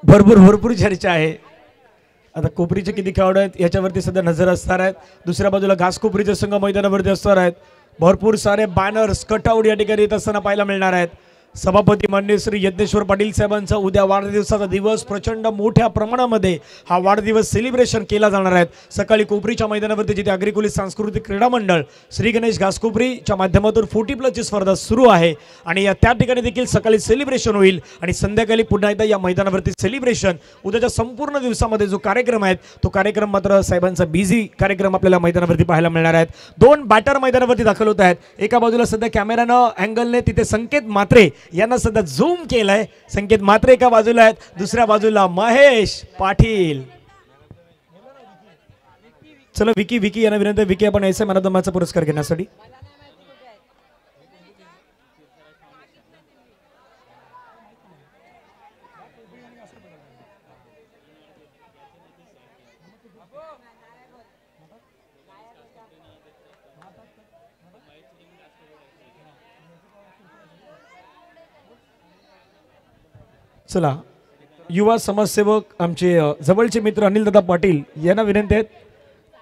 भरपूर भरपूर चर्चा आहे. आता कोपरीचे किती खेळाडू आहेत याच्यावरती सध्या नजर असणार आहेत. दुसऱ्या बाजूला घासकोपरीचे संघ मैदानावरती असणार आहेत. भरपूर सारे बॅनर्स कटआउट या ठिकाणी येत असताना पाहायला मिळणार आहेत. सभापती माननीय श्री यज्ञेश्वर पाटील साहेबांचा उद्या वाढदिवसाचा दिवस प्रचंड मोठ्या प्रमाणामध्ये हा वाढदिवस सेलिब्रेशन केला जाणार आहे. सकाळी कोपरीच्या मैदानावरती जिथे अग्रिकुली सांस्कृतिक क्रीडा मंडळ श्री गणेश घासकोपरीच्या माध्यमातून 40+ स्पर्धा सुरू आहे आणि त्या ठिकाणी देखील सकाळी सेलिब्रेशन होईल आणि संध्याकाळी पुन्हा एकदा या मैदानावरती सेलिब्रेशन. उद्याच्या संपूर्ण दिवसामध्ये जो कार्यक्रम आहे तो कार्यक्रम मात्र साहेबांचा बिझी कार्यक्रम आपल्याला मैदानावरती पाहायला मिळणार आहेत. 2 बॅटर मैदानावरती दाखल होत आहेत. एका बाजूला सध्या कॅमेरानं अँगलने तिथे संकेत म्हात्रे यांना सध्या झूम केलंय. संकेत म्हात्रे एका बाजूला आहेत, दुसऱ्या बाजूला महेश पाटील. चला विकी यांना विनंती. विकी आपण ऐसा मॅन ऑफ द मॅचचा पुरस्कार घेण्यासाठी. चला युवा समाजसेवक आमचे जवळचे मित्र अनिलदादा पाटील यांना विनंती आहेत.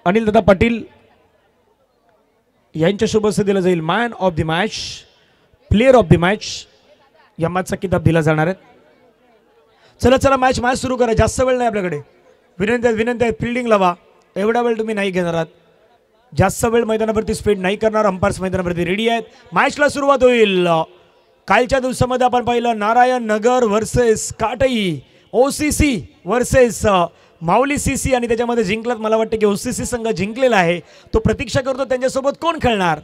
अनिलदादा पाटील यांच्या शुभ दिला जाईल man of the match, player of the match या मॅचचा किताब दिला जाणार आहे. चला मॅच सुरू करा. जास्त वेळ नाही आपल्याकडे. विनंती आहे फिल्डिंग लावा. एवढा वेळ तुम्ही नाही घेणार आहात. जास्त वेळ मैदानावरती स्पेंड नाही करणार. अंपायर्स मैदानावरती रेडी आहेत. मॅचला सुरुवात होईल. कालच्या दिवसामध्ये आपण पाहिलं नारायण नगर वर्सेस काटई, OCC वर्सेस माऊली CC आणि त्याच्यामध्ये जिंकलात. मला वाटतं की OCC संघ जिंकलेला आहे. तो प्रतीक्षा करतो त्यांच्यासोबत कोण खेळणार.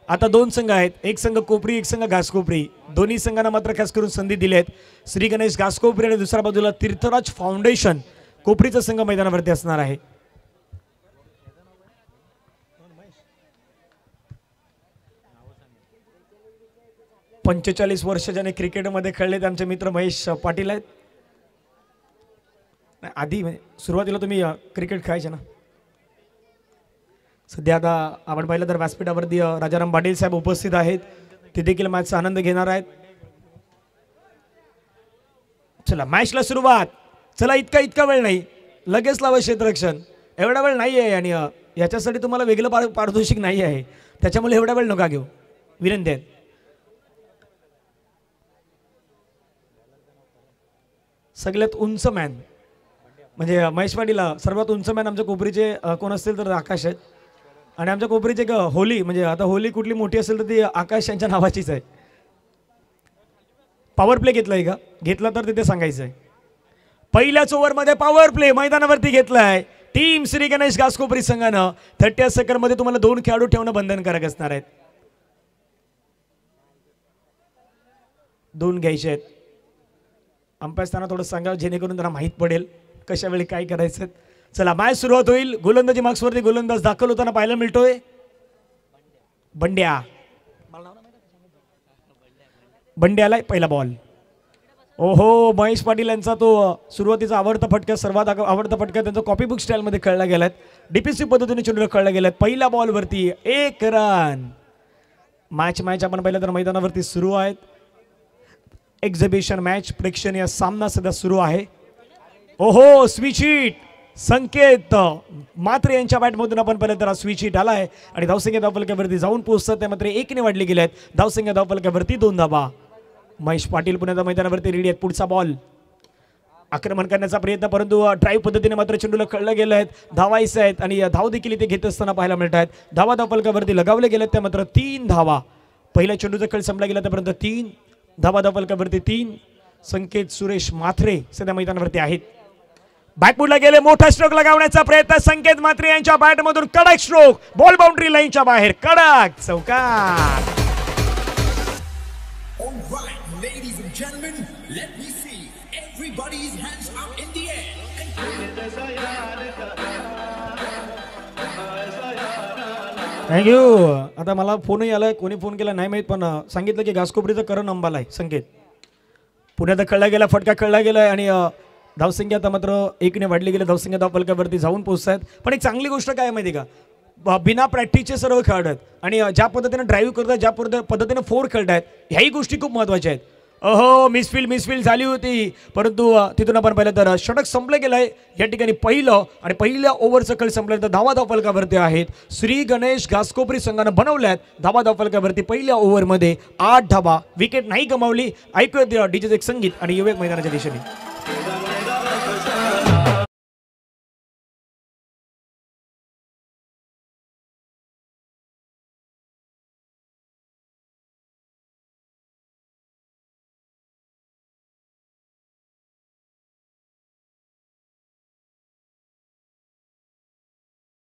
आता 2 संघ आहेत. एक संघ कोपरी, एक संघ घासकोपरी. दोन्ही संघांना मात्र खास करून संधी दिली आहेत. श्री गणेश घासकोपरी आणि दुसऱ्या बाजूला तीर्थराज फाउंडेशन कोपरीचा संघ मैदानावरती असणार आहे. पंचेचाळीस वर्ष ज्याने क्रिकेटमध्ये खेळले ते आमचे मित्र महेश पाटील आहेत. आधी सुरुवातीला तुम्ही क्रिकेट खेळायचे ना. सध्या आता आपण पाहिलं तर व्यासपीठावरती राजाराम पाटील साहेब उपस्थित आहेत. ते देखील मॅचचा आनंद घेणार आहेत. चला मॅचला सुरुवात. चला इतका वेळ नाही. लगेच लावा क्षेत्ररक्षण. एवढा वेळ नाही आहे आणि याच्यासाठी तुम्हाला वेगळं पारितोषिक नाही आहे. त्याच्यामुळे एवढा वेळ नका घेऊ. विनंती आहे. सगळ्यात उंच मॅन म्हणजे महेश पाटील. सर्वात उंच मॅन आमच्या कोपरीचे कोण असतील तर आकाश आहेत. आणि आमच्या कोपरीचे एक होली म्हणजे आता होली कुठली मोठी असेल तर ती आकाश यांच्या नावाचीच आहे. पॉवर प्ले घेतलाय का? घेतला तर तिथे सांगायचं आहे. पहिल्याच ओव्हरमध्ये पॉवर प्ले मैदानावरती घेतलाय टीम श्री गणेश घासकोपरी संघानं. 30 सेकंडमध्ये तुम्हाला 2 खेळाडू ठेवणं बंधनकारक असणार आहेत. 2 घ्यायचे आहेत. अंपायर्सना थोडं सांगा जेणेकरून त्यांना माहीत पडेल कशा वेळी काय करायचं. चला मॅच सुरुवात होईल. गोलंदाजी मार्क्सवरती गोलंदाज दाखल होताना पाहायला मिळतोय बंड्याला पहिला बॉल. ओहो महेश पाटील यांचा तो सुरुवातीचा आवडता फटका, सर्वात आवडता फटका त्यांचा कॉपी बुक स्टाईलमध्ये खेळला गेलाय. DPC पद्धतीने चेंडूला खेळला गेलाय. पहिल्या बॉलवरती 1 रन. मॅच आपण पाहिलं तर मैदानावरती सुरू आहेत. एक्झिबिशन मॅच प्रेक्षणीय सामना सध्या सुरू आहे. ओहो स्विच हिट. संकेत म्हात्रे यांच्या बॅटमधून आपण पाहिलं तर स्विच हिट आलाय आणि धावसंख्या धावफलकावरती जाऊन पोहोचतात. त्या मात्र 1 ने वाढले गेले आहेत. धावसंख्या धावफलकावरती 2 धावा. महेश पाटील पुन्हा मैदानावरती रेडी आहेत. पुढचा बॉल आक्रमण करण्याचा प्रयत्न परंतु ड्राईव्ह पद्धतीने मात्र चेंडूला खेळले गेले आहेत. धावायचे आहेत आणि धाव देखील इथे घेत असताना पाहायला मिळत आहेत. धावा धावफलकावरती लगावले गेले त्या मात्र 3 धावा. पहिल्या चेंडूचा खेळ संपला गेला त्यापर्यंत 3 धावा धावफलकावरती 3. संकेत सुरेश म्हात्रे सध्या मैदानावरती आहेत. बॅकफुटला गेले. मोठा स्ट्रोक लगावण्याचा प्रयत्न संकेत म्हात्रे यांच्या बॅटमधून. कडक स्ट्रोक. बॉल बाउंड्री लाईनच्या बाहेर. कडक चौकार. थँक्यू. आता मला फोनही आलाय. कोणी फोन केला नाही माहीत पण सांगितलं की घासकोपरीचा करण अंबाला आहे संकेत. पुण्यात खेळला गेला फटका खेळला गेलाय आणि धावसंख्या आता मात्र 1 ने वाढली गेली. धावसंख्या धावफलकावरती जाऊन पोहोचत आहेत. पण एक चांगली गोष्ट काय आहे माहिती का, बिना प्रॅक्टिसचे सर्व खेळाडू आहेत आणि ज्या पद्धतीने ड्राईव्ह करतात, ज्या पद्धतीने फोर खेळत आहेत, ह्याही गोष्टी खूप महत्त्वाच्या आहेत. अहो मिसफील्ड झाली होती, परंतु तिथून आपण पाहिलं तर षटक संपलं गेलंय या ठिकाणी पहिलं, आणि पहिल्या ओव्हरचं खेळ संपल्यानंतर धावा फलकावरती आहेत. श्री गणेश घासकोपरी संघानं बनवल्यात धावा फलकावरती पहिल्या ओव्हरमध्ये 8 धावा, विकेट नाही गमावली. ऐकूयात डीजेचं एक संगीत आणि युवक मैदानाच्या दिशेने.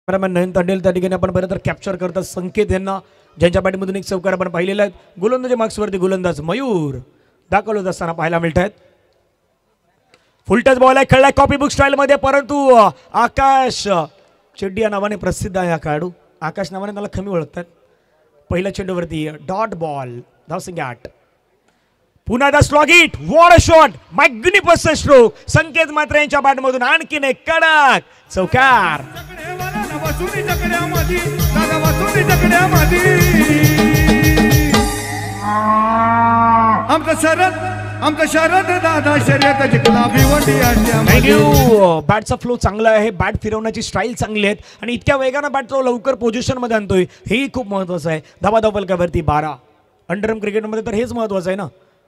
नयन तांडेल त्या ठिकाणी आपण बरं तर कॅप्चर करतात संकेत यांना, ज्यांच्या बॅटमधून एक चौकार आपण पाहिलेला आहे. गोलंदाजी मार्क्सवरती गोलंदाज मयूर दाखल होत असताना पाहायला मिळत आहेत. फुलटच बॉल आहे, खेळलाय कॉपी बुक स्टाईल मध्ये, परंतु आकाश चेड्डी या नावाने प्रसिद्ध आहे हा खेळाडू. आकाश नावाने त्याला कमी ओळखतात. पहिल्या चेंडूवरती डॉट बॉल, धावसंख्या 8. पुन्हा the slog it, what a shot, magnificent stroke. Sanket मात्र यांच्या बॅटमधून आणखीन एक कडक चौकार. बॅटचा फ्लो चांगला आहे, बॅट फिरवण्याची स्टाईल चांगली आहे आणि इतक्या वेगानं बॅट तो लवकर पोझिशन मध्ये आणतोय, हेही खूप महत्वाचं आहे. धावा फलकावरती 12. अंडरआर्म क्रिकेटमध्ये तर हेच महत्वाचं आहे ना.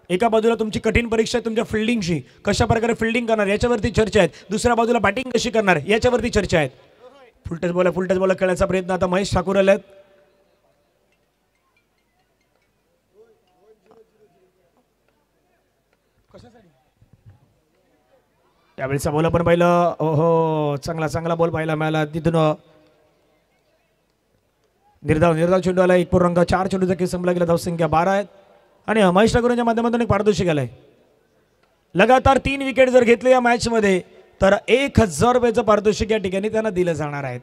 एका बाजूला तुमची कठीण परीक्षा आहे तुमच्या फिल्डिंगची, कशा प्रकारे फिल्डिंग करणार याच्यावरती चर्चा आहेत. दुसऱ्या बाजूला बॅटिंग कशी करणार याच्यावरती चर्चा आहेत. फुलटच बॉल खेळण्याचा प्रयत्न आता महेश ठाकूर आलेत. त्यावेळेचा बॉल आपण पाहिलं, ओहो चांगला बॉल पाहायला मिळाला. तिथून निर्धाव चेंडू आला. 1.4 चेंडूचा खेळ संपला गेला. धावसंख्या 12 आहेत आणि महेश ठाकूरच्या माध्यमातून एक पारितोषिक आलंय. लगातार 3 विकेट जर घेतले या मॅच मध्ये तर 1000 रुपयाचं पारितोषिक या ठिकाणी त्यांना दिलं जाणार आहे.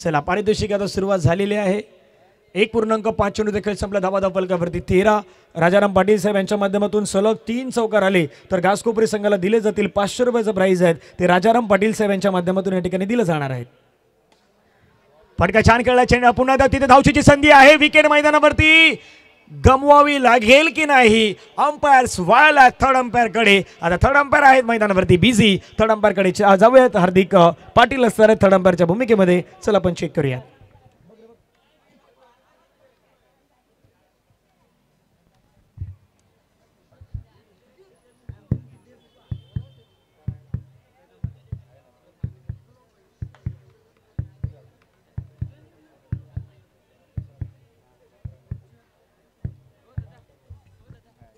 चला पारितोषिक आता सुरुवात झालेली आहे. 1.5 चेंडूचा खेळ संपला. धावा फलकावरती 13. राजाराम पाटील साहेब यांच्या माध्यमातून सलग 3 चौकार आले तर घासकोपरी संघाला दिले जातील 500 रुपयाचं प्राइज आहे, ते राजाराम पाटील साहेब यांच्या माध्यमातून या ठिकाणी दिलं जाणार आहे. फटका छान खेळला चेंडू. पुन्हा तिथे धावचीची संधी आहे. विकेट मैदानावरती गमवावी लागेल की नाही. अंपायर्स वळला थर्ड अंपायर कडे. आता थर्ड अंपायर आहेत मैदानावरती बिझी. थर्ड अंपायर कडे जाऊयात. हार्दिक पाटील असणार आहेत थर्ड अंपायरच्या भूमिकेमध्ये. चला आपण चेक करूया.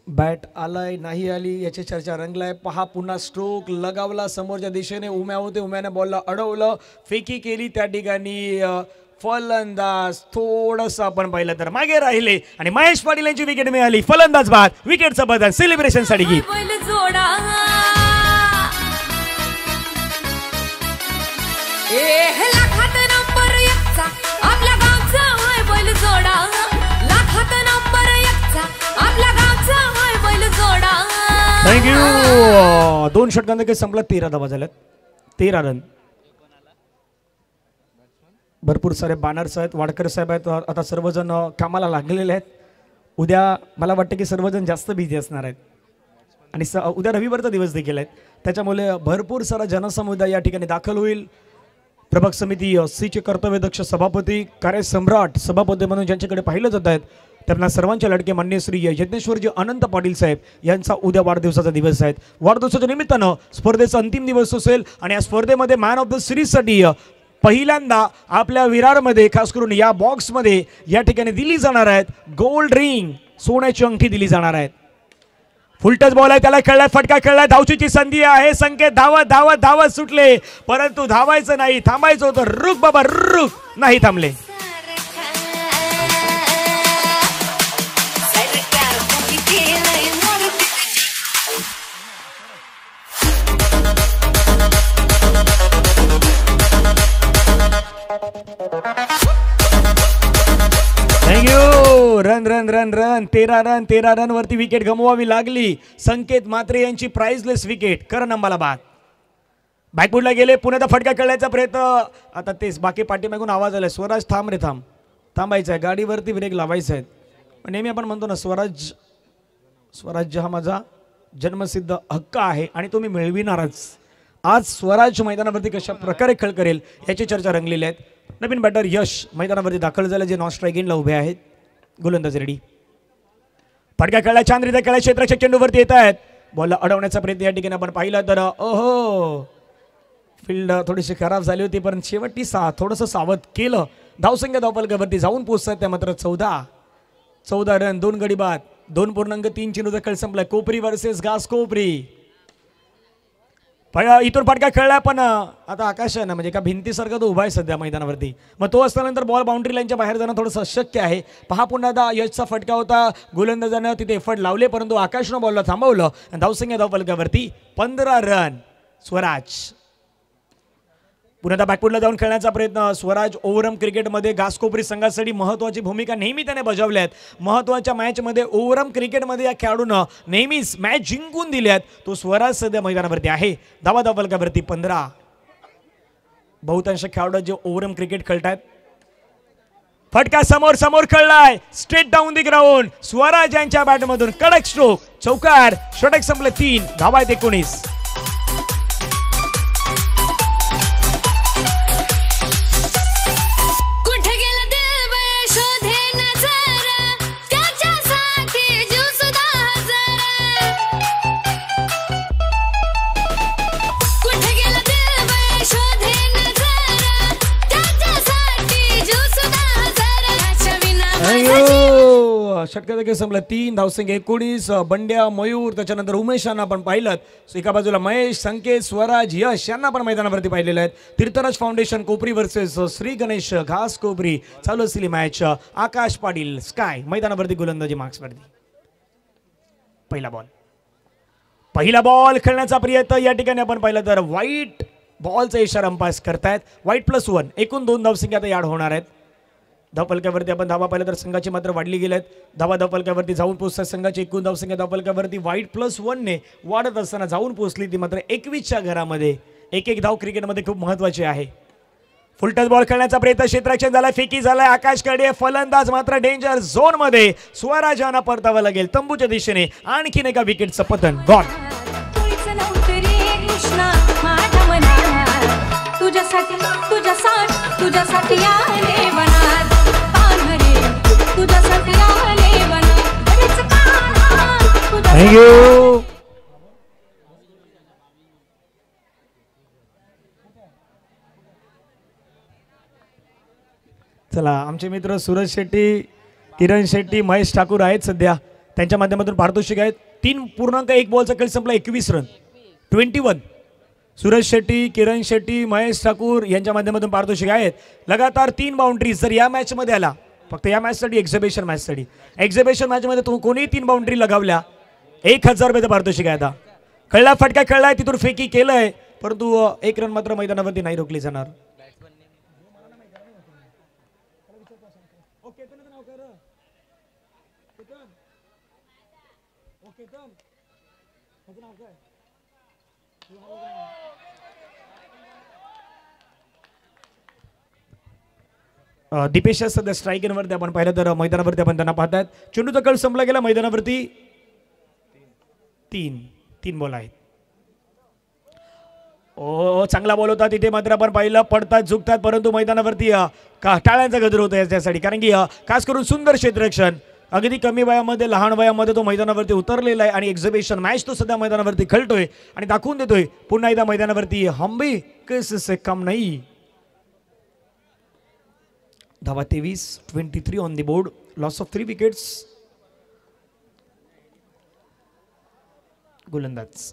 बॅट आलाय नाही आली याची चर्चा रंगलाय. पहा पुन्हा स्ट्रोक लगावला समोरच्या दिशेने. उम्या होते, उम्याने बॉलला अडवलं, फेकी केली. त्या ठिकाणी फलंदाज थोडस आपण पाहिलं तर मागे राहिले आणि महेश पाटील यांची विकेट मिळाली. फलंदाज बाद, विकेटचं बदल सेलिब्रेशन साठी गीत. थँक्यू. 2 षटकांचा खेळ संपला. 13 धावा झाल्यात. 13 रन. भरपूर सारे बॅनर्स आहेत. वाडकर साहेब आहेत. आता सर्वजण कामाला लागलेले आहेत. उद्या मला वाटतं की सर्वजण जास्त बिझी असणार आहेत आणि उद्या रविवारचा दिवस देखील आहेत, त्याच्यामुळे भरपूर सारा जनसमुदाय या ठिकाणी दाखल होईल. प्रभाग समिती सीचे कर्तव्यदक्ष सभापती, कार्यसम्राट सभापती म्हणून ज्यांच्याकडे पाहिलं जात आहेत त्यांना सर्वांच्या लाडके मान्य श्री यज्ञेश्वरजी अनंत पाटील साहेब यांचा उद्या वाढदिवसाचा दिवस आहे. वाढदिवसाच्या निमित्तानं स्पर्धेचा अंतिम दिवस असेल आणि या स्पर्धेमध्ये मॅन ऑफ द सिरीजसाठी पहिल्यांदा आपल्या विरारमध्ये खास करून या बॉक्समध्ये या ठिकाणी दिली जाणार आहेत गोल्ड रिंग, सोन्याची अंगठी दिली जाणार आहेत. फुलटच बॉल आहे, त्याला खेळलाय, फटका खेळलाय, धावचीची संधी आहे. संकेत धावत धावत धावत सुटले, परंतु धावायचं नाही, थांबायचं होतं. रुक बाबा रुक, नाही थांबले. Thank you. Run run run run 13 run वरती विकेट गमवावी लागली. संकेत मात्रे यांची प्राइजलेस विकेट. करण अंबाला बाद. बॅकफुटला गेले, पुन्हा फटका खेळण्याचा प्रयत्न. आता तेच बाकी पाठीमागून आवाज आलाय, स्वराज थांब रे थांब. थांबायचं आहे, गाडीवरती ब्रेक लावायचा आहे. नेहमी आपण म्हणतो ना, स्वराज स्वराज्य हा माझा जन्मसिद्ध हक्क आहे आणि तो मी मिळविणारच. आज स्वराज मैदानावरती कशा प्रकारे खेळ करेल याची चर्चा रंगलेली आहेत. नवीन बॅटर यश मैदानावरती दाखल झाले, जे नॉन स्ट्राईक एंडला उभे आहेत. गोलंदाज रेडी. फटका खेळला, छानरीत्या खेळला, क्षेत्ररक्षक चेंडूवरती येत आहेत. बॉलला अडवण्याचा प्रयत्न या ठिकाणी आपण पाहिला तर ओहो, फील्ड थोडीशी खराब झाली होती, पण शेवटी थोडंसं सावध केलं. धावसंख्या धावफलकावरती जाऊन पोहोचतात त्या मात्र 14 रन, 2 गडी बाद, 2.3 चेंडूचा खेळ संपला. कोपरी वर्सेस घास कोपरी. इथून फटका खेळला, पण आता आकाश आहे ना, म्हणजे एका भिंतीसारखा तो उभा आहे सध्या मैदानावरती. मग तो असल्यानंतर बॉल बाउंड्री लाईनच्या बाहेर जाणं थोडंसं अशक्य आहे. पहा पुन्हा एकदा यशचा फटका होता, गोलंदाजानं तिथे एफर्ट लावले, परंतु आकाशनं बॉलला थांबवलं. धावसंख्या धावफलकावरती 15 रन. स्वराज पुन्हा एकदा बॅकफुटला जाऊन खेळण्याचा प्रयत्न. स्वराज ओव्हरम क्रिकेटमध्ये घासकोपरी संघासाठी महत्त्वाची भूमिका नेहमी त्याने बजावल्या आहेत. महत्त्वाच्या मॅचमध्ये ओव्हरम क्रिकेटमध्ये या खेळाडूनं नेहमीच मॅच जिंकून दिल्यात. तो स्वराज सध्या मैदानावरती आहे. धावा धावफलकावरती 15. बहुतांश खेळाडू जे ओव्हरम क्रिकेट खेळतात. फटका समोर खेळलाय, straight down the ground. Swaraj यांच्या बॅटमधून कडक स्ट्रोक, चौकार. षटक संपले 3. धावा आहेत 19. षटकाचा संपला 3. धावसंख्या 19. बंड्या, मयूर, त्याच्यानंतर उमेश यांना आपण पाहिलं. एका बाजूला महेश, संकेत, स्वराज, यश यांना पण मैदानावरती पाहिलेलं आहेत. तीर्थराज फाउंडेशन कोपरी वर्सेस श्री गणेश घास कोपरी चालू असलेली मॅच. आकाश पाटील स्काय मैदानावरती गोलंदाजी मार्क्सवरती. पहिला बॉल खेळण्याचा प्रयत्न या ठिकाणी आपण पाहिलं तर व्हाईट बॉलचा इशारा अंपायर करतायत. व्हाईट +1. एकूण 2 धावसंख्या आता याड होणार आहेत. धावफलकावरती आपण धावा पाहिलं तर संघाची मात्र वाढली गेल्यात. धावफलकावरती जाऊन पोहोचतात संघाची एकूण धावसंख्या. धावफलकावरती व्हाईट +1 ने वाढत असताना जाऊन पोहोचली ती मात्र 21च्या घरामध्ये. एक धाव क्रिकेटमध्ये खूप महत्त्वाची आहे. फुलटच बॉल खेळण्याचा प्रयत्न, क्षेत्ररक्षण झाला, फेकी झालाय. आकाश कडे फलंदाज मात्र डेंजर झोन मध्ये. स्वराजांना परतावं लागेल तंबूच्या दिशेने. आणखीन एका विकेटचं पतन. गॉल. तुझ्यासाठी आले बनार पानहरे, तुझ्यासाठी आले बनार. थँक्यू. चला, आमचे मित्र सूरज शेट्टी, किरण शेट्टी, महेश ठाकूर आहेत सध्या. त्यांच्या माध्यमातून पारितोषिक आहेत. 3.1 बॉलचा खेळ संपला, 21 रन, 21. सूरज शेट्टी, किरण शेट्टी, महेश ठाकूर यांच्या माध्यमातून पारितोषिक आहेत. लगातार 3 बाउंड्रीज जर या मॅच मध्ये आला, फक्त या मॅचसाठी, एक्झिबिशन मॅचमध्ये तो कोणी 3 बाउंड्री लगावल्या, 1000 रुपयाचं पारितोषिक आहे. आता खेळला, फटका खेळलाय, तिथून फेकी केलंय, परंतु 1 रन मात्र मैदानावरती नाही रोखली जाणार. दीपेश सध्या स्ट्राईक एंडवरती आपण पाहिलं तर मैदानावरती आपण त्यांना पाहतायत. चेंडूचा कळ संपला गेला. मैदानावरती 3 बॉल आहेत. ओ, चांगला बॉल होता तिथे मात्र आपण पाहिलं पडतात झुकतात, परंतु मैदानावरती टाळ्यांचा गजर होता याच्यासाठी, कारण की खास करून सुंदर क्षेत्ररक्षण. अगदी कमी वयामध्ये, लहान वयामध्ये तो मैदानावरती उतरलेला आहे आणि एक्झिबिशन मॅच तो सध्या मैदानावरती खेळतोय आणि दाखवून देतोय पुन्हा एकदा मैदानावरती हम भी किससे कम नहीं. धावा 23 on the board. Loss of 3 wickets. गोलंदाज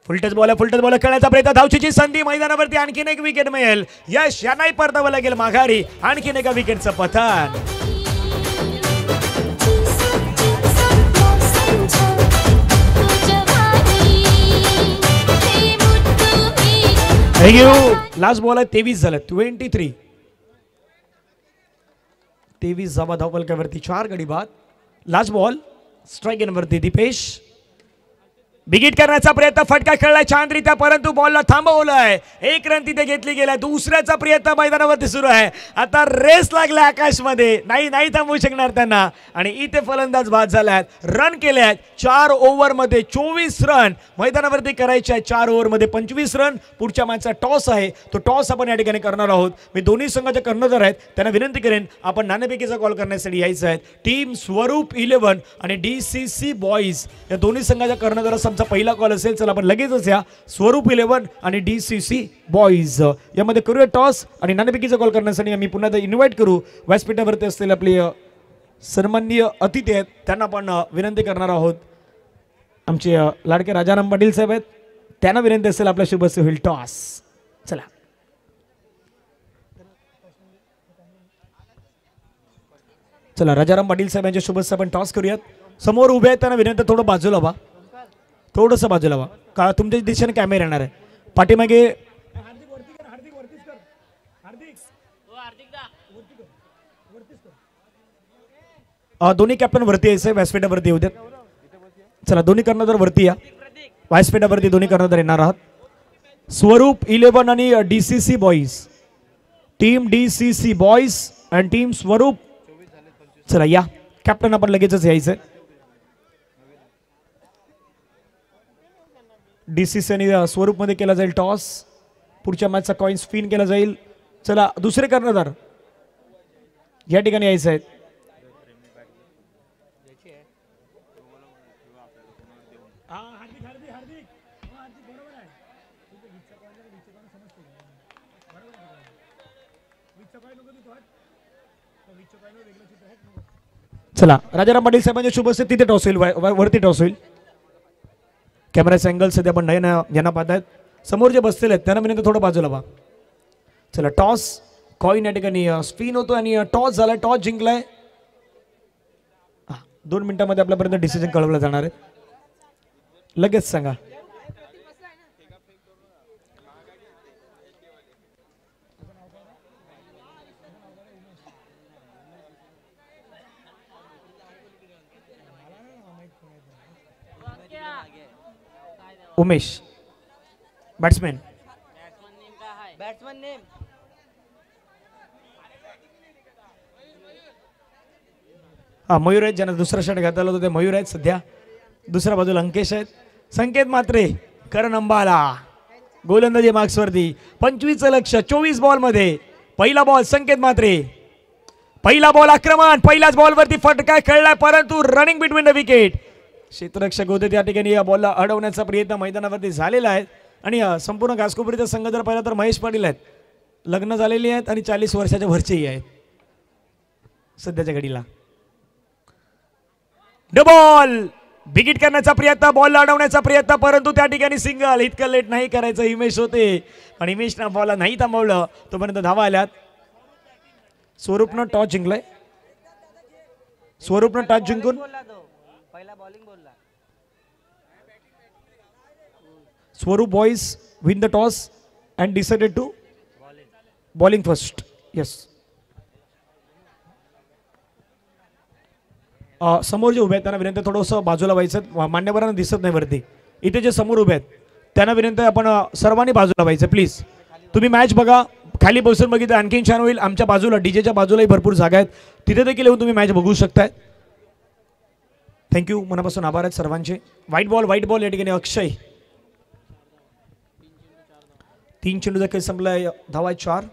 फुलटच बॉल खेळण्याचा प्रयत्न. धावचीची संधी. मैदानावरती आणखीन एक विकेट मिळेल. यश यांनाही परतावं लागेल माघारी. आणखीन एका विकेटचं पतन. लास्ट बॉल आहे 23 झालं. 23 धावा धावफलकावरती 4 गडी बाद. लास्ट बॉल स्ट्राईक एंडवरती दीपेश. बिगिट करण्याचा प्रयत्न, फटका खेळलाय छानरित्या परंतु बॉलला थांबवलंय. एक रन तिथे घेतली गेलाय. दुसऱ्याचा प्रयत्न मैदानावरती सुरू आहे. आता रेस लागला आकाशमध्ये, नाही थांबवू शकणार त्यांना. आणि इथे फलंदाज बाद झाल्यात, रन केले आहेत. 4 ओव्हरमध्ये 24 रन मैदानावरती करायचे आहेत. 4 ओव्हरमध्ये 25 रन. पुढच्या मॅचचा टॉस आहे, तो टॉस आपण या ठिकाणी करणार आहोत. मी दोन्ही संघाचे कर्णधार आहेत, त्यांना विनंती करेन आपण नाणेफेकीचा कॉल करण्यासाठी यायचं आहे. टीम स्वरूप 11 आणि DCC बॉईज या दोन्ही संघाच्या कर्णधाराचा पहिला कॉल असेल. चला आपण लगेचच या स्वरूप 11 आणि DCC बॉईज यामध्ये करूया टॉस. आणि नाणेफेकीचा कॉल करण्यासाठी आम्ही पुन्हा इन्व्हाइट करू व्यासपीठावरती असलेले आपले सन्माननीय अतिथी आहेत, त्यांना आपण विनंती करणार आहोत. आमचे लाडके राजाराम पाटील साहेब आहेत, त्यांना विनंती असेल आपल्याशी बस होईल टॉस. चला चला राजाराम पाटील साहेब यांच्या सोबत आपण टॉस करूयात. समोर उभे आहेत त्यांना विनंती थोडं बाजूला व्हा, थोडंसं बाजूला व्हा, का तुमच्या दिशेने कॅमेरा येणार आहे. पाठीमागे दोन्ही कॅप्टन वरती यायचं, व्यासपीठावरती येऊ देत. चला दोन्ही कर्णधार वरती या, व्यासपीठावरती दोन्ही कर्णधार येणार आहात. स्वरूप 11 आणि DCC boys, team DCC boys आणि टीम स्वरूप. चला या कॅप्टन आपण लगेचच यायचं. DCC आणि स्वरूप मध्ये केला जाईल टॉस. पुढच्या मॅचचा कॉइन स्पिन केला जाईल. चला दुसरे कर्णधार या ठिकाणी यायचे आहेत. चला राजाराम पाटील साहेबांच्या शुभ असते तिथे टॉस होईल, वरती टॉस होईल. कॅमेराचा अँगल सध्या आपण नाही यांना पाहत आहेत. समोर जे बसलेले आहेत त्यांना विनंती थोडं बाजूला व्हा. चला टॉस कॉइन या ठिकाणी स्पिन होतो आणि टॉस झाला, टॉस जिंकलाय. 2 मिनिटांमध्ये आपल्यापर्यंत डिसिजन कळवलं जाणार आहे. लगेच सांगा. उमेश बॅट्समॅन. हा मयूर आहेत, ज्यांना दुसरा शॉट घेता आला होता ते मयूर आहेत. सध्या दुसऱ्या बाजूला अंकेश आहेत. संकेत मात्रे करण अंबाला गोलंदाजी मार्क्सवरती. 25 लक्ष 24 बॉल मध्ये. पहिला बॉल संकेत मात्रे, पहिला बॉल आक्रमण, पहिल्याच बॉलवरती फटका खेळलाय परंतु रनिंग बिटवीन द विकेट. क्षेत्ररक्षक होते त्या ठिकाणी या बॉलला अडवण्याचा प्रयत्न मैदानावरती झालेला आहे. आणि संपूर्ण घासकोपरीचा संघ जर पाहिला तर महेश पाटील आहेत, लग्न झालेली आहेत आणि 40 वर्षाच्या वरचेही आहेत सध्याच्या घडीला. डबॉल बिगिट करण्याचा प्रयत्न, बॉलला अडवण्याचा प्रयत्न परंतु त्या ठिकाणी सिंगल. इतकं लेट नाही करायचं हिमेश होते पण हिमेशनं बॉलला नाही थांबवलं, तोपर्यंत धावा आल्यात. स्वरूपनं टॉस जिंकलाय. स्वरूपनं टॉस जिंकून स्वरूप boys win the toss and decided to bowling first. Yes. समोर जे उभे आहेत त्यांना विनंती थोडंसं बाजूला व्हायचं, मान्यवरांना दिसत नाही वरती. इथे जे समोर उभे आहेत त्यांना विनंती आपण सर्वांनी बाजूला व्हायचं प्लीज. तुम्ही मॅच बघा, खाली बसून बघितलं आणखीन छान होईल. आमच्या बाजूला डीजेच्या बाजूलाही भरपूर जागा आहेत, तिथे देखील येऊन तुम्ही मॅच बघू शकताय. थँक्यू, मनापासून आभार आहेत सर्वांचे. व्हाईट बॉल या ठिकाणी अक्षय. 3 चेंडूचा खेळ संपलाय, धावा 4.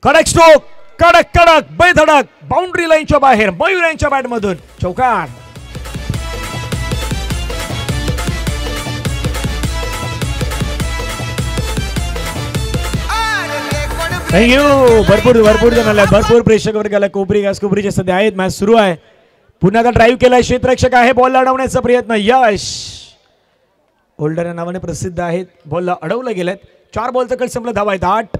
कडक स्ट्रोक, कडक बेधडक बाउंड्री लाईनच्या बाहेर मयूर यांच्या बॅटमधून चौकार. थँक्यू. भरपूर जण आले, भरपूर प्रेक्षक वर्ग आला. कोपरी घासकोपरीचे सध्या आहेत, मॅच सुरू आहे. पुन्हा ड्राईव्ह केलाय, क्षेत्ररक्षक आहे, बॉल अडवण्याचा प्रयत्न. यश होल्डर या नावाने प्रसिद्ध आहेत, बॉलला अडवलं गेलेत. 4 बॉलचा खेळ संपला, धावा आहेत 8.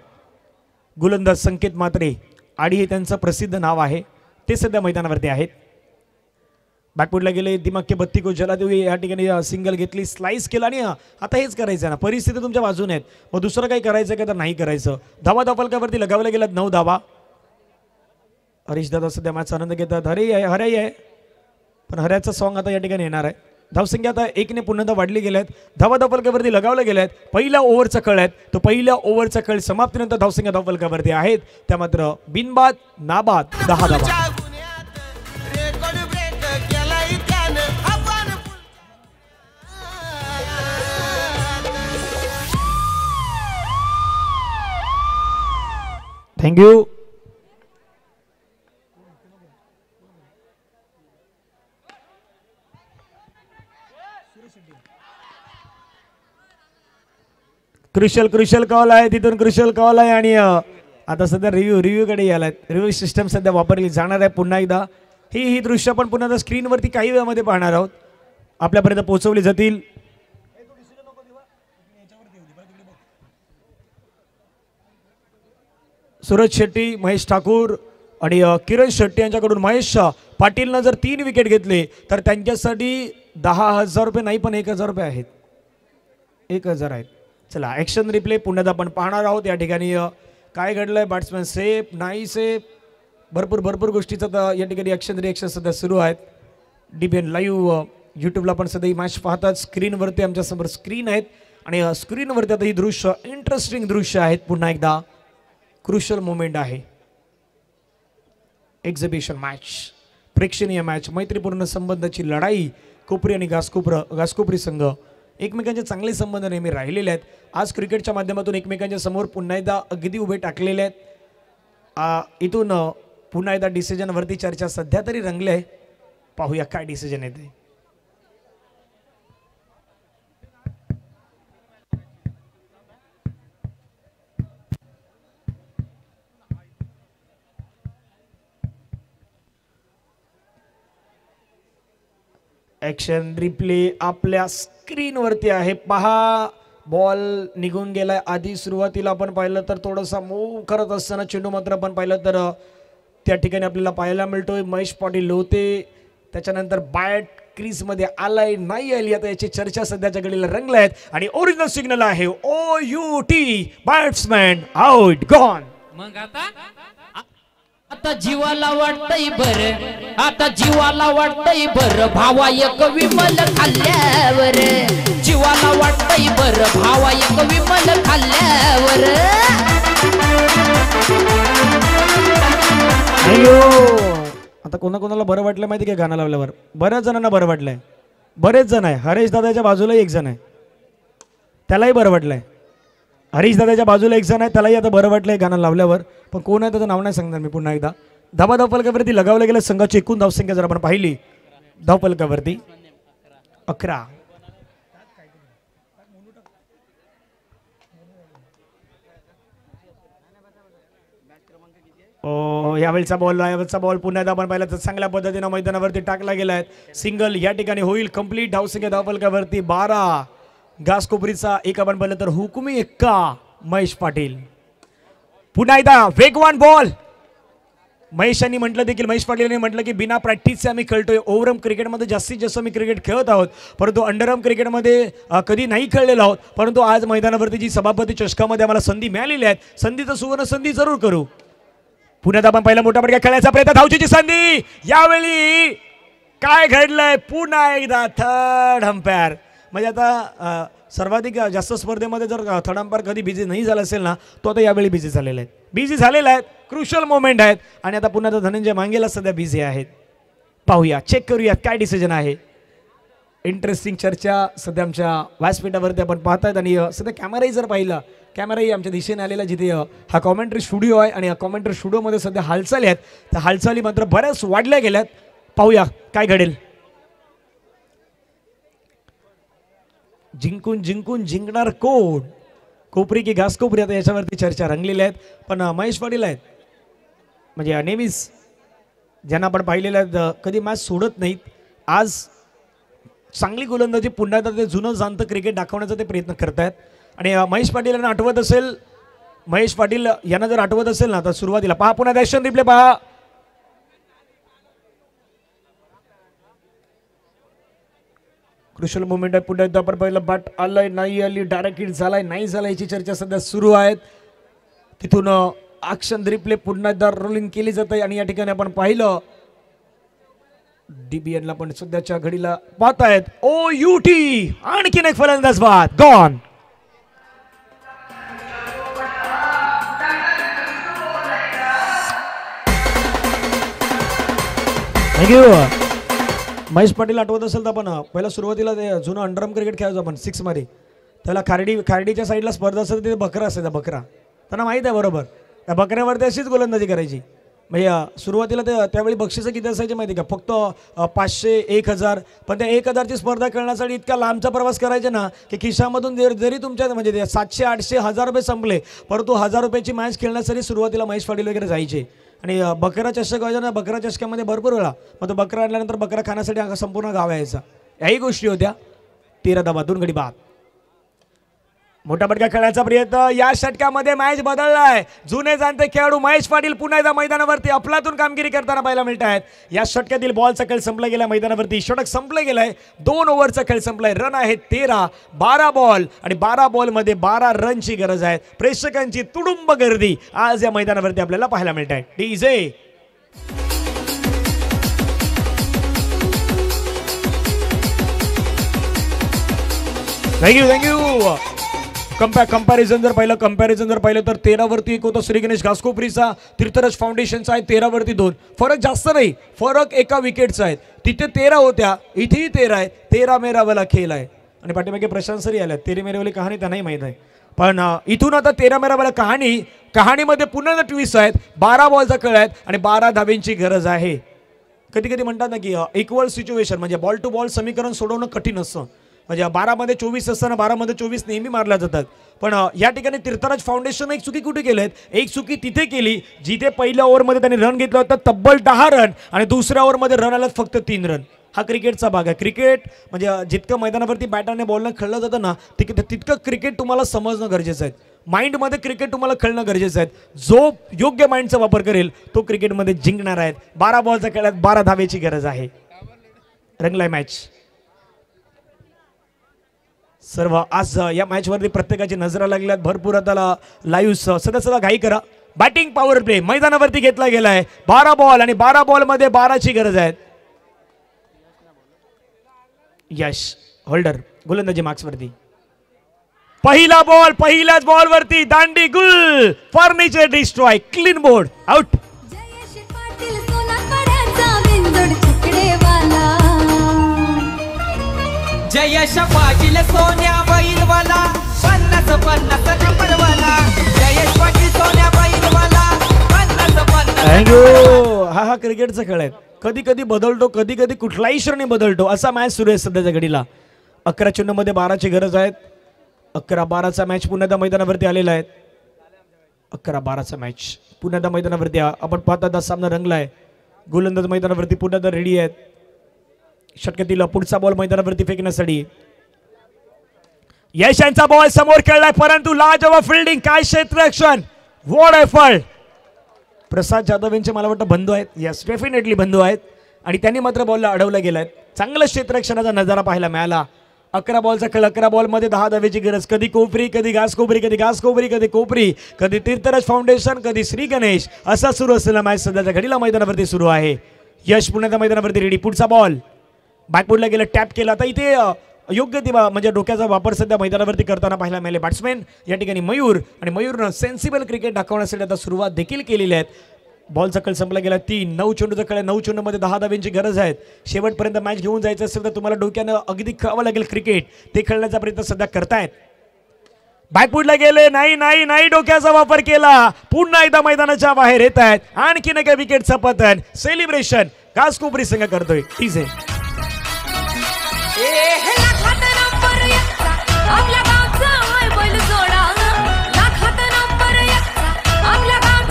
गोलंदाज संकेत मात्रे आडी हे त्यांचं प्रसिद्ध नाव आहे, ते सध्या मैदानावरती आहेत. बॅकफुटला गेले, दिमाग के बत्ती को जला देऊ या ठिकाणी सिंगल घेतली, स्लाइस केला. आणि आता हेच करायचं ना, परिस्थिती तुमच्या बाजूने आहेत, मग दुसरं काही करायचं का तर नाही करायचं. धावा फलकावरती लगावल्या गेल्यात 9 धावा. हरीश दादा सध्या मॅचचा आनंद घेतात. हरे आहे पण हऱ्याचं सॉन्ग आता या ठिकाणी येणार आहे. धावसंख्या आता 1ने पुन्हा वाढली गेल्यात. धावा धावफलकावरती लगावल्या गेल्यात. पहिल्या ओव्हरचा कळ आहे तो पहिल्या ओव्हरचा कळ समाप्तीनंतर धावसंख्या धावफलकावरती आहेत त्या मात्र बिनबाद नाबाद 10 धावा. थँक्यू. क्रुशल कॉल आहे तिथून क्रुशल कॉल आहे आणि आता सध्या रिव्ह्यू कडे यायलाय. रिव्ह्यू सिस्टम सध्या वापरली जाणार आहे पुन्हा एकदा. ही दृश्य आपण पुन्हा स्क्रीनवरती काही वेळामध्ये पाहणार आहोत आपल्यापर्यंत पोहोचवली जातील. सूरज शेट्टी, महेश ठाकूर आणि किरण शेट्टी यांच्याकडून महेश पाटीलनं जर 3 विकेट घेतले तर त्यांच्यासाठी 10,000 रुपये नाही पण 1,000 रुपये आहेत. 1,000 आहेत. चला ॲक्शन रिप्ले पुन्हा आपण पाहणार आहोत. या ठिकाणी काय घडलंय, बॅट्समॅन सेफ नाही सेफ, भरपूर गोष्टीचं या ठिकाणी ॲक्शन रिॲक्शन सध्या सुरू आहेत. DBN लाईव्ह यूट्यूबला पण सध्या ही मॅच पाहतात. स्क्रीनवरती आमच्यासमोर स्क्रीन आहेत आणि स्क्रीनवरती आता ही दृश्य इंटरेस्टिंग दृश्य आहेत. पुन्हा एकदा क्रुशल मोमेंट आहे. एक्झिबिशन मॅच, प्रेक्षणीय मॅच, मैत्रीपूर्ण संबंधाची लढाई. कोपरी आणि घासकोपरी संघ एकमेकांचे चांगले संबंध नेहमी राहिलेले आहेत. आज क्रिकेटच्या माध्यमातून एकमेकांच्या समोर पुन्हा एकदा अगदी उभे टाकलेले आहेत. इथून पुन्हा एकदा डिसिजनवरती चर्चा सध्या तरी रंगले आहे. पाहूया काय डिसिजन येते. ॲक्शन रिप्ले आपल्या स्क्रीनवरती आहे. पहा बॉल निघून गेलाय. आधी सुरुवातीला आपण पाहिलं तर थोडासा मूव करत असताना चेंडू मात्र आपण पाहिलं तर त्या ठिकाणी आपल्याला पाहायला मिळतोय. महेश पाटील होते त्याच्यानंतर बॅट क्रीजमध्ये आलाय नाही आली. आता याची चर्चा सध्याच्या घडीला रंगल्या आहेत आणि ओरिजिनल सिग्नल आहे OUT, बॅट्समॅन आउट गॉन. मग आता जीवाला वाटतंय बर, आता जीवाला वाटतंय बर भावा एक विमल खाल्ल्यावर, जीवाला वाटतंय बर भावा एक विमल खाल्ल्यावर. अयो आता कोणाला बरं वाटलं माहिती काय गाणं लावल्यावर? बऱ्याच जणांना बरं वाटलंय. बरेच जण आहे. हरेश दादाच्या बाजूला एक जण आहे त्यालाही बरं वाटलंय. हरीश दादाच्या बाजूला एक जण आहे त्यालाही आता बरं वाटलंय गाणं लावल्यावर. पण कोण आहे त्याचं नाव नाही सांगणार मी पुन्हा एकदा. धाबा धावफलकावरती लगावलं गेलं संघाची एकूण धावसंख्या जर आपण पाहिली धावफलकावरती 11. यावेळचा बॉल पुन्हा एकदा आपण पाहिला तर चांगल्या पद्धतीने मैदानावरती टाकला गेला आहे. सिंगल या ठिकाणी होईल. कंप्लीट धावसंख्या धावफलकावरती 12. घासकोपरीचा एक आपण पाहिलं तर हुकुमी एक्का महेश पाटील. पुन्हा एकदा वेगवान बॉल. महेशांनी म्हटलं देखील, महेश पाटील म्हटलं की बिना प्रॅक्टिसचे आम्ही खेळतोय. ओव्हरआर्म क्रिकेटमध्ये जास्तीत जास्त मी क्रिकेट खेळत आहोत परंतु अंडरआर्म क्रिकेटमध्ये कधी नाही खेळलेलो आहोत. परंतु आज मैदानावरती जी सभापती चषकामध्ये आम्हाला संधी मिळालेली आहे संधीचं सुवर्ण संधी जरूर करू. पुण्यात आपण पहिला मोठा फटका खेळायचा प्रयत्न. धावचीची संधी. यावेळी काय घडलंय पुन्हा एकदा थर्ड अंपायर. म्हणजे आता सर्वाधिक जास्त स्पर्धेमध्ये जर थर्ड अंपायर कधी बिझी नाही झाला असेल ना तो आता यावेळी बिझी झालेला आहे. बिझी झालेला आहे. क्रुशल मोमेंट आहेत आणि आता पुन्हा धनंजय मांगेला सध्या बिझी आहेत. पाहूया चेक करूया काय डिसिजन आहे. इंटरेस्टिंग चर्चा सध्या आमच्या व्यासपीठावरती आपण पाहतायत आणि सध्या कॅमेराही जर पाहिला कॅमेराही आमच्या दिशेने आलेला जिथे हा कॉमेंट्री स्टुडिओ आहे आणि या कॉमेंट्री स्टुडिओमध्ये सध्या हालचाली आहेत. त्या हालचाली मात्र बऱ्याच वाढल्या गेल्यात. पाहूया काय घडेल. जिंकून जिंकणार कोण, कोपरी की घासकोपरी, आता याच्यावरती चर्चा रंगलेल्या आहेत. पण महेश पाटील आहेत म्हणजे नेहमीच ज्यांना आपण पाहिलेलं आहेत कधी मॅच सोडत नाहीत. आज चांगली गोलंदाजी पुन्हा एकदा ते जुनं जाणतं क्रिकेट दाखवण्याचा ते प्रयत्न करत आहेत. आणि महेश पाटील यांना आठवत असेल, महेश पाटील यांना जर आठवत असेल ना तर सुरुवातीला पहा पुन्हा ॲक्शन रिप्ले पहा. क्रुशल मोमेंट आहे. पुन्हा एकदा आपण पाहिलं बॅट आलाय नाही आली, डायरेक्ट हिट झालाय नाही झाला याची चर्चा सध्या सुरू आहे. तिथून ॲक्शन रिप्ले पुन्हा एकदा रोलिंग केली जाते आणि या ठिकाणी आपण पाहिलं DBN ला पण सध्याच्या घडीला पाहतायत OUT आणखीन एक फलंदाज बाद गॉन. थँक्यू. महेश पाटील आठवत असेल तर आपण पहिला सुरुवातीला ते जुनं अंडरआर्म क्रिकेट खेळायचो आपण 6 मध्ये. त्याला खारडीच्या साईडला स्पर्धा असायची तिथे बकरा असायचा. बकरा त्यांना माहीत आहे बरोबर. त्या बकऱ्यावरती अशीच गोलंदाजी करायची. म्हणजे सुरुवातीला ते त्यावेळी बक्षिसं किती असायचे माहिती का? फक्त 500 1000. पण त्या 1000ची स्पर्धा खेळण्यासाठी इतका लांबचा प्रवास करायचे ना की खिशामधून जरी तुमच्या म्हणजे 700 800 1000 रुपये संपले परंतु 1000 रुपयाची मॅच खेळण्यासाठी सुरुवातीला महेश पाटील वगैरे जायचे. आणि बकरा चषक व्हायचा ना. बकरा चषकामध्ये भरपूर वेळा मग तो बकरा आणल्यानंतर बकरा खाण्यासाठी संपूर्ण गाव यायचा. याही गोष्टी होत्या. 13 धावा 2 गडी बाद. मोठा फटका खेळण्याचा प्रयत्न. या षटकामध्ये मॅच बदललाय. जुने जाणते खेळाडू महेश पाटील पुन्हा एकदा मैदानावरती अफलातून कामगिरी करताना पाहायला मिळत आहेत. या षटकातील बॉलचा खेळ संपला गेला मैदानावरती. षटक संपलं गेलंय. 2 ओव्हरचा खेळ संपलाय. रन आहे 13. 12 बॉल आणि 12 बॉलमध्ये 12 रनची गरज आहे. प्रेक्षकांची तुडुंब गर्दी आज या मैदानावरती आपल्याला पाहायला मिळत आहे. DJ thank you. कंपॅरिझन जर पाहिलं तर 13 वरती 1 होतं श्री गणेश घासकोपरीचा. तीर्थराज फाउंडेशनचा आहे 13 वरती 2. फरक जास्त नाही. फरक एका विकेटचा आहे. तिथे 13 होत्या इथेही 13 आहे. 13 मेरावाला खेळ आहे. आणि पाठीमागे प्रशांत सरी आल्या. 13 मेरावाली कहाणी त्यांनाही माहीत आहे. पण इथून आता 13 मेरावाला कहाणीमध्ये पुन्हा ट्विस्ट आहेत. 12 बॉलचा खेळ आहेत आणि 12 धाब्यांची गरज आहे. कधी कधी म्हणतात ना की इक्वल सिच्युएशन म्हणजे बॉल टू बॉल समीकरण सोडवणं कठीण असतं. म्हणजे 12 मध्ये 24 असताना 12 मध्ये 24 नेहमी मारल्या जातात. पण या ठिकाणी तीर्थराज फाउंडेशन एक चुकी कुठे केली? एक चुकी तिथे केली जिथे पहिल्या ओव्हरमध्ये त्यांनी रन घेतला होता तब्बल 10 रन आणि दुसऱ्या ओव्हरमध्ये रन आला फक्त 3 रन. हा क्रिकेटचा भाग आहे. क्रिकेट म्हणजे जितकं मैदानावरती बॅटरने बॉलनं खेळलं जातं ना तितकं क्रिकेट तुम्हाला समजणं गरजेचं आहे. माइंडमध्ये क्रिकेट तुम्हाला खेळणं गरजेचं आहे. जो योग्य माइंडचा वापर करेल तो क्रिकेटमध्ये जिंकणार आहे. 12 बॉलच्या खेळात 12 धावेची गरज आहे. रंगलाय मॅच. सर्व आज या मॅचवरती प्रत्येकाची नजरा लागल्यात. भरपूर आता लाईव्ह सदा घाई करा. बॅटिंग पॉवर प्ले मैदानावरती घेतला गेलाय. 12 बॉल आणि 12 बॉलमध्ये 12ची गरज आहे. यश होल्डर गोलंदाजी मार्क्सवरती. पहिला बॉल पहिल्याच बॉलवरती दांडी गुल. Furniture destroy. Clean bowled out. Jayesh Patil Sonya बैलवाला 50-50 नंबरवाला. जयश पाटील सोन्या बैलवाला 50-50. थँक्यू. हा क्रिकेटचा खेळ आहे. कधी कधी बदलतो कधी कधी कुठलाही श्रेणी बदलतो. असा मॅच सुरू आहे सध्याच्या घडीला. 11 मध्ये 12ची गरज आहे. 11-12चा मॅच पुन्हा एकदा मैदानावरती आलेला आहे. 11-12चा मॅच पुन्हा एकदा मैदानावरती आपण पाहता सामना रंगलाय. गोलंदाज मैदानावरती पुन्हा एकदा रेडी आहेत. षटकातील पुढचा बॉल मैदानावरती फेकण्यासाठी यश यांचा बॉल समोर खेळलाय परंतु लाजवाब फिल्डिंग. काय क्षेत्ररक्षण. What effort. प्रसाद जाधव यांचे मला वाटतं बंधू आहेत. यस डेफिनेटली बंधू आहेत आणि त्यांनी मात्र बॉलला अडवलं गेलाय. चांगलं क्षेत्ररक्षणाचा नजारा पाहायला मिळाला. 11 बॉलचा खेळ. 11 बॉलमध्ये 10 धावेची गरज. कधी कोपरी कधी घासकोपरी कधी घासकोपरी कधी कोपरी कधी तीर्थराज फाउंडेशन कधी श्री गणेश असा सुरू असलेला मॅच सध्याच्या घडीला मैदानावरती सुरू आहे. यश पुण्याच्या मैदानावरती रेडी. पुढचा बॉल बॅकबोर्डला गेलं टॅप केला. आता इथे योग्य ती म्हणजे डोक्याचा वापर सध्या मैदानावरती करताना पाहायला मिळाले. बॅट्समॅन या ठिकाणी मयूर आणि मयूरनं सेन्सिबल क्रिकेट दाखवण्यासाठी आता सुरुवात देखील केलेली आहे. बॉलचा खेळ संपला गेला. 3 9 चेंडूचा खेळ. 9 चेंडूमध्ये 10 धाव्यांची गरज आहे. शेवटपर्यंत मॅच घेऊन जायचं असेल तर तुम्हाला डोक्यानं अगदी खेळावं लागेल क्रिकेट. ते खेळण्याचा प्रयत्न सध्या करतायत. बॅकफुटला गेले. नाही डोक्याचा वापर केला. पुन्हा एकदा मैदानाच्या बाहेर येत आहेत. आणखीन एका विकेटचं पतन. सेलिब्रेशन घासकोपरी संघ करतोय. ठीक आहे.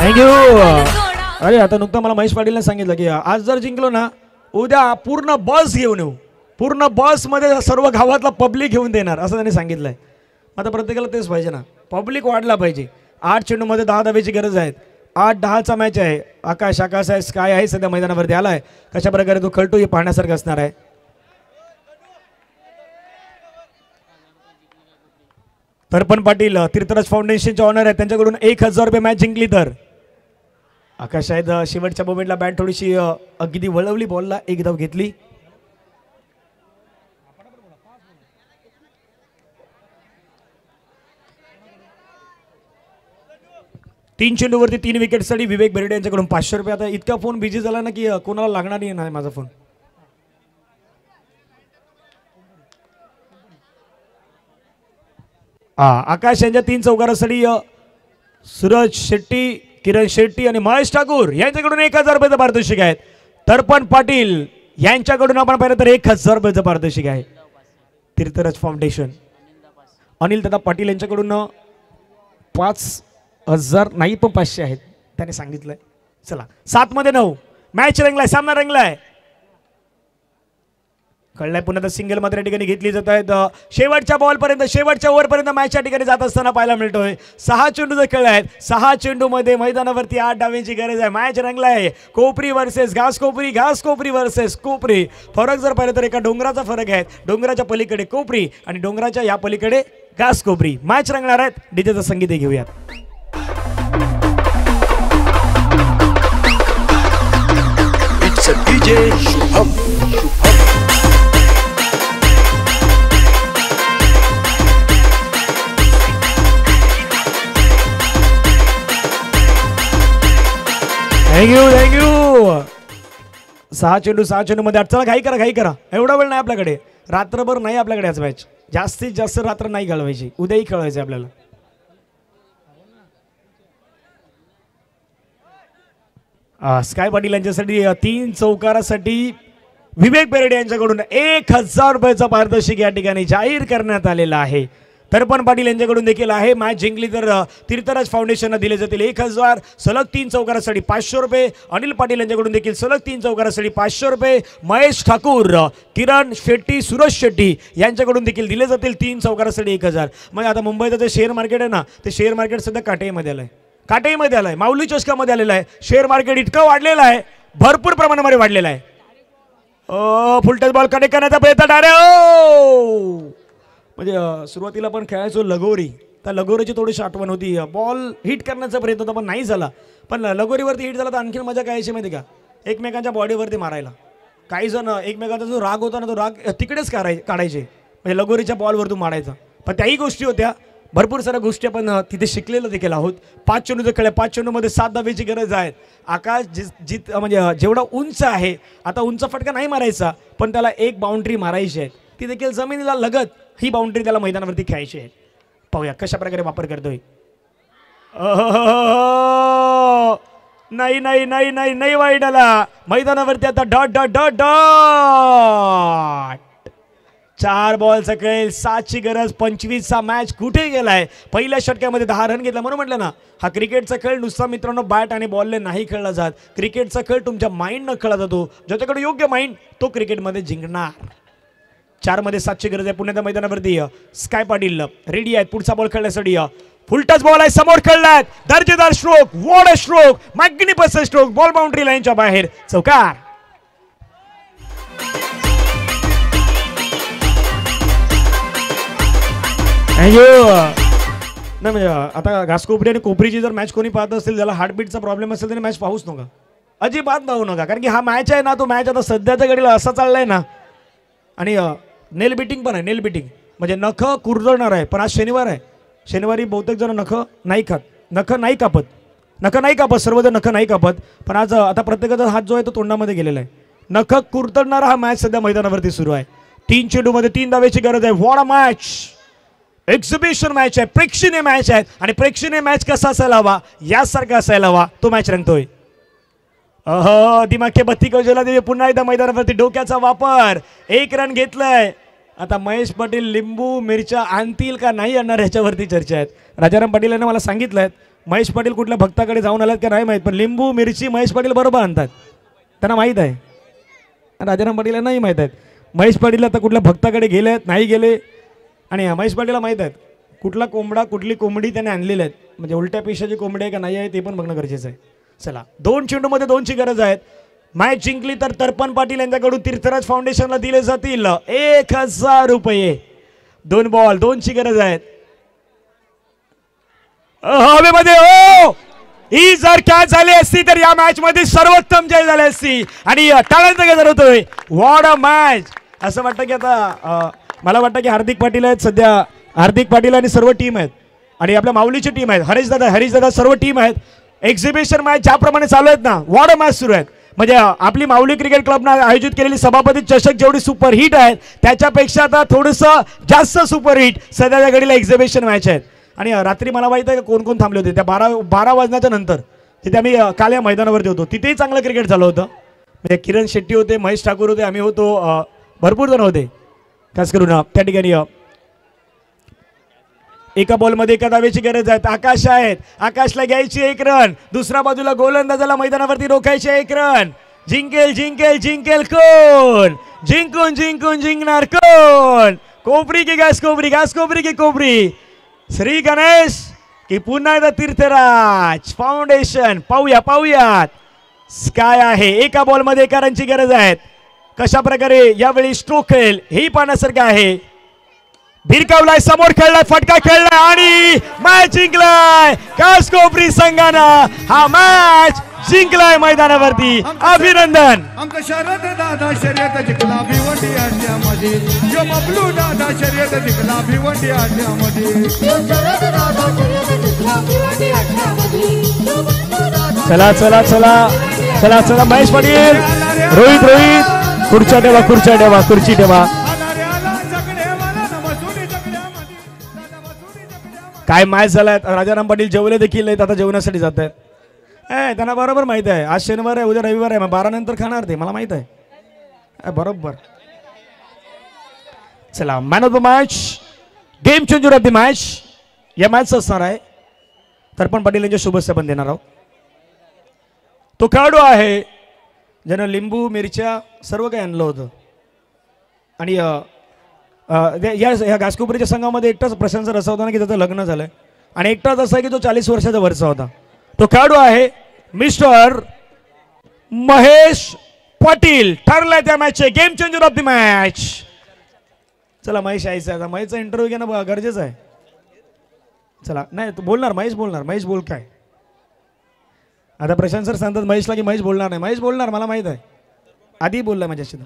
थँक्यू. अरे आता नुकतं मला महेश पाटीलने सांगितलं की आज जर जिंकलो ना उद्या पूर्ण बस घेऊन येऊ. पूर्ण बसमध्ये सर्व गावातला पब्लिक घेऊन देणार असं त्यांनी सांगितलंय. आता प्रत्येकाला तेच पाहिजे ना. पब्लिक वाढला पाहिजे. 8 चेंडूमध्ये 10 धावेची गरज आहे. 8-10चा मॅच आहे. आकाश आहे स्काय आहे सध्या मैदानावरती आलाय. कशा प्रकारे तो खेळतो हे पाहण्यासारखं असणार आहे. तर्पण पाटील तीर्थराज फाउंडेशनचे ऑनर आहे. त्यांच्याकडून 1000 रुपये मॅच जिंकली तर आकाश आहेत शेवटच्या मोमेंटला बॅट थोडीशी अगदी वळवली बॉलला, एक धाव घेतली. तीन चेंडूवरती 3 विकेटसाठी विवेक बेर्डे यांच्याकडून 500 रुपये. आता इतका फोन बिझी झाला ना की कोणाला लागणार नाही माझा फोन. आकाश यांच्या 3 चौकारासाठी सूरज शेट्टी, किरण शेट्टी आणि महेश ठाकूर यांच्याकडून 1000 रुपयाचं पारितोषिक आहे. तर्पण पाटील यांच्याकडून आपण पाहिलं तर 1000 रुपयाचं पारितोषिक आहे. तीर्थराज फाउंडेशन अनिल दादा पाटील यांच्याकडून 5000 नाही पण 500 आहेत त्याने सांगितलंय. चला 7 मध्ये 9 मॅच रंगलाय, सामना रंगलाय. कळलाय पुन्हा सिंगल मात्र या ठिकाणी घेतली जात आहेत. शेवटच्या बॉल पर्यंत, शेवटच्या ओव्हर पर्यंत मॅच या ठिकाणी जात असताना पाहायला मिळतोय. 6 चेंडू जर खेळले आहेत, 6 चेंडू मध्ये मैदानावरती 8 डावांची गरज आहे. मॅच रंगलाय. कोपरी वर्सेस घास कोपरी, घास कोपरी वर्सेस कोपरी. फरक जर पाहिलं तर एका डोंगराचा फरक आहे. डोंगराच्या पलीकडे कोपरी आणि डोंगराच्या या पलीकडे घास कोपरी. मॅच रंगणार आहेत. डीजेचं संगीत घेऊयात. DJ शुभम. थँक्यू. 6 चेंडू मध्ये 8. चला घाई करा. एवढा वेळ नाही आपल्याकडे, रात्रभर नाही आपल्याकडे आज मॅच. जास्तीत जास्त रात्र नाही घालवायची, उद्याही खेळवायचं आपल्याला. स्काय पाटील यांच्यासाठी 3 चौकारासाठी विवेक बेर्डे यांच्याकडून 1000 रुपयाचा पारितोषिक या ठिकाणी जाहीर करण्यात आलेला आहे. तर्पण पाटील यांच्याकडून देखील आहे. मॅच जिंकली तर तीर्थराज फाउंडेशनला दिले जातील 1000. सलग 3 चौकारासाठी 500 रुपये. अनिल पाटील यांच्याकडून देखील सलग 3 चौकारासाठी 500 रुपये. महेश ठाकूर, किरण शेट्टी, सूरज शेट्टी यांच्याकडून देखील दिले जातील 3 चौकारासाठी 1000. म्हणजे आता मुंबईचं जे शेअर मार्केट आहे ना, ते शेअर मार्केट सध्या काटेमध्ये आलंय. माऊली चषकामध्ये आलेलं आहे. शेअर मार्केट इतकं वाढलेलं आहे, भरपूर प्रमाणामध्ये वाढलेलं आहे. फुलटच बॉल कनेक्ट करण्याचा प्रयत्न डायरेक्ट. म्हणजे सुरुवातीला पण खेळायचो लगोरी, त्या लगोरीची थोडीशी आठवण होती. बॉल हिट करण्याचा प्रयत्न होता पण नाही झाला. पण लगोरीवरती हिट झाला तर आणखी मजा काय यायची माहिती का, एकमेकांच्या बॉडीवरती मारायला. काही जण एकमेकांचा जो राग होता ना, तो राग तिकडेच काढायचे, म्हणजे लगोरीच्या बॉलवरतून मारायचा. पण त्याही गोष्टी होत्या, भरपूर साऱ्या गोष्टी आपण तिथे शिकलेलं देखील आहोत. 5 चेंडूचे खेळ, 5 चेंडूमध्ये 7 धावेची गरज आहे. आकाश म्हणजे जेवढा उंच आहे, आता उंच फटका नाही मारायचा पण त्याला एक बाउंड्री मारायची आहे, ती देखील जमिनीला लगत ही बाउंड्री त्याला मैदानावरती खेळायची आहे. पाहूया कशा प्रकारे वापर करतोय. नाही वाईट आला. मैदानावरती आता डॉट डॉट डॉट डॉट. 4 बॉलचा खेळ, 7ची गरज, 25चा मॅच कुठे गेलाय. पहिल्या षटकामध्ये 10 रन घेतला. म्हणून म्हटलं ना, हा क्रिकेटचा खेळ नुसता मित्रांनो बॅट आणि बॉलने नाही खेळला जात. क्रिकेटचा खेळ तुमच्या माइंडनं खेळला जातो. ज्याच्याकडे योग्य माइंड तो क्रिकेटमध्ये जिंकणार. 4 मध्ये 7ची गरज आहे. पुण्याच्या मैदानावरती स्काय पाटील रेडी आहेत पुढचा बॉल खेळण्यासाठी. फुलटच बॉल आहे, समोर खेळलाय. दर्जेदार स्ट्रोक, वॉड stroke, magnificent stroke. Ball boundary लाईनच्या बाहेर, चौकार. नाही म्हणजे आता घासकोपरी आणि कोपरीची जर मॅच कोणी पाहत असेल, ज्याला हार्टबीटचा प्रॉब्लेम असेल त्याने मॅच पाहूच नका, अजिबात पाहू नका. कारण की हा मॅच आहे ना, तो मॅच आता सध्याच्या घडीला असा चाललाय ना. आणि नेल बिटिंग पण आहे. नेल बिटिंग म्हणजे नख कुरदळणार आहे. पण आज शनिवार आहे, शनिवारी बहुतेक जण नख नाही कापत, सर्वजण नख नाही कापत. पण आज आता प्रत्येकाचा हात जो आहे तो तोंडामध्ये गेलेला आहे. नख कुरतडणारा हा मॅच सध्या मैदानावरती सुरू आहे. 3 चेंडूमध्ये 3 धावेची गरज आहे. What a match, exhibition match आहे, प्रेक्षणीय मॅच आहे. आणि प्रेक्षणीय मॅच कसा असायला हवा, यासारखा असायला हवा, तो मॅच रंगतोय. दिमाग के बत्ती को जला देवी. पुन्हा एकदा मैदानावरती डोक्याचा वापर. 1 रन घेतलाय. आता महेश पाटील लिंबू मिरच्या आणतील का नाही आणणार ह्याच्यावरती चर्चा आहेत. राजाराम पाटील यांनी मला सांगितलंय, महेश पाटील कुठल्या भक्ताकडे जाऊन आलात का नाही माहीत, पण लिंबू मिरची महेश पाटील बरोबर आणतात, त्यांना माहीत आहे. राजाराम पाटील यांनाही माहीत आहेत महेश पाटील आता कुठल्या भक्ताकडे गेले आहेत नाही गेले. आणि महेश पाटीलला माहीत आहेत कुठला कोंबडा, कुठली कोंबडी त्याने आणलेल्या आहेत. म्हणजे उलट्या पेशाची कोंबडी आहे का नाही आहे ते पण बघणं गरजेचं आहे. चला 2 चेंडूमध्ये 2ची गरज आहे. मॅच जिंकली तर तर्पण पाटील यांच्याकडून तीर्थराज फाउंडेशनला दिले जातील 1000 रुपये. 2 बॉल 2ची गरज आहे. हवेमध्ये ही जर कॅच झाली असती तर या मॅच मध्ये सर्वोत्तम जय झाली असती आणि टाळ्यांचा गजर होतोय. What a match. असं वाटतं की आता मला वाटतं की हार्दिक पाटील आहेत सध्या. हार्दिक पाटील आणि सर्व टीम आहेत आणि आपल्या माऊलीची टीम आहेत. हरीश दादा सर्व टीम आहेत. एक्झिबिशन मॅच ज्याप्रमाणे चालू आहेत ना, व्हॉट अ मॅच सुरू आहेत. म्हणजे आपली माऊली क्रिकेट क्लबनं आयोजित केलेली सभापती चषक जेवढी सुपरहिट आहे त्याच्यापेक्षा आता थोडंसं जास्त सुपरहिट सध्याच्या घडीला एक्झिबिशन मॅच आहेत. आणि रात्री मला माहिती आहे कोण कोण थांबले होते त्या 12 वाजण्याच्या नंतर तिथे आम्ही काल या मैदानावरती होतो. तिथेही चांगलं क्रिकेट झालं होतं. म्हणजे किरण शेट्टी होते, महेश ठाकूर होते, आम्ही होतो, भरपूर जण होते. खास करून त्या ठिकाणी एका बॉलमध्ये एका धावेची गरज आहे. आकाश आहेत, आकाशला घ्यायची 1 रन, दुसऱ्या बाजूला गोलंदाजाला मैदानावरती रोखायचे 1 रन. जिंकेल जिंकेल जिंकेल कोण, जिंकून जिंकून जिंकणार कोण. कोपरी की घास कोपरी, घास कोपरी की कोपरी. श्री गणेश की पुन्हा एकदा तीर्थराज फाउंडेशन. पाहूयात काय आहे. एका बॉलमध्ये एका रनची गरज आहे. कशा प्रकारे यावेळी स्ट्रोक खेळ हेही पाहण्यासारखं आहे. भिरकावलाय, समोर खेळलाय, फटका खेळलाय आणि मॅच जिंकलाय. कास कोपरी संघानं हा मॅच जिंकलाय मैदानावरती. अभिनंदन. आमचा शरद दादा शर्यत जिंकला भिवंडी अड्ड्यामध्ये. यो बबलू दादा शर्यत जिंकला भिवंडी अड्ड्यामध्ये. चला चला चला चला चला महेश पाटील, रोहित खुर्च्या ठेवा, खुर्ची ठेवा. काय मॅच झालाय. राजाराम पाटील जेवले देखील नाहीत, आता जेवणासाठी जात आहेत. त्यांना बरोबर माहित आहे आज शनिवार आहे, उद्या रविवार आहे, मग 12 नंतर खाणार ते, मला माहित आहे बरोबर. चला man of the match, game changer of the match या मॅच असणार आहे. तर्पण पाटील यांच्या शुभेच्छा पण देणार आहोत. तो खेळाडू आहे ज्यानं लिंबू मिरच्या सर्व काही आणलं होतं आणि या घासकोपरीच्या संघामध्ये एकटाच प्रशंसक असा होता ना की त्याचं लग्न झालंय आणि एकटाच असा आहे की तो 40 वर्षाचा वरचा होता. तो खेळाडू आहे मिस्टर महेश पाटील. ठरलाय त्या मॅचचे game changer of the match. चला महेश यायचं आहे, महेशचा इंटरव्ह्यू घेणं गरजेचं आहे. चला नाही तू बोलणार, महेश बोलणार. महेश बोल काय आता प्रशांत सर सांगतात महेशला की महेश बोलणार नाही. महेश बोलणार, मला माहित आहे, आधी बोललाय माझ्याशी.